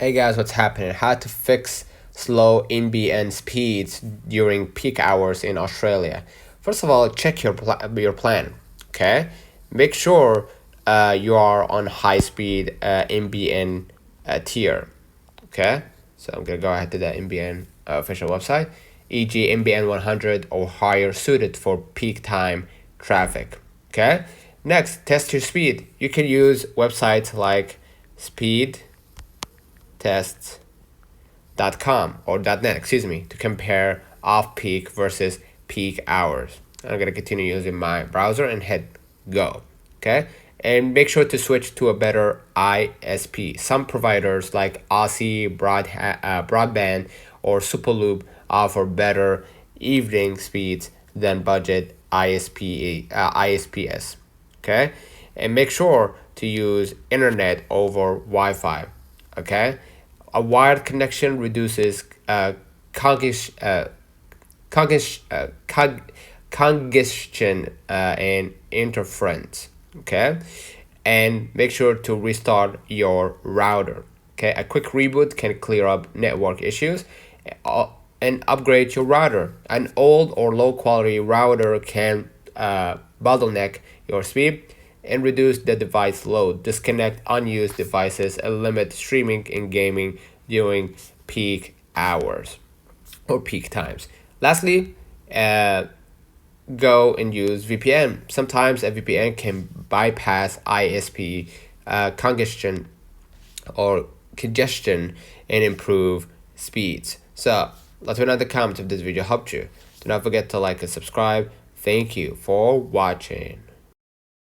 Hey guys, what's happening? How to fix slow NBN speeds during peak hours in Australia. First of all, check your plan. Okay, make sure you are on high speed NBN tier. Okay, so I'm gonna go ahead to the NBN official website, e.g. NBN 100 or higher, suited for peak time traffic. Okay, next, test your speed. You can use websites like Speed tests.com or .net, excuse me, to compare off-peak versus peak hours. I'm gonna continue using my browser and hit go. Okay, and make sure to switch to a better ISP. Some providers like Broadband or Superloop offer better evening speeds than budget ISPs. Okay, and make sure to use internet over Wi-Fi. Okay, a wired connection reduces congestion, congestion and interference. Okay, and make sure to restart your router. Okay, a quick reboot can clear up network issues. And upgrade your router. An old or low quality router can bottleneck your speed and reduce the device load. Disconnect unused devices and limit streaming and gaming during peak hours or peak times. Lastly, go and use VPN. Sometimes a VPN can bypass ISP congestion or congestion and improve speeds. So let me know in the comments if this video helped you. Do not forget to like and subscribe. Thank you for watching.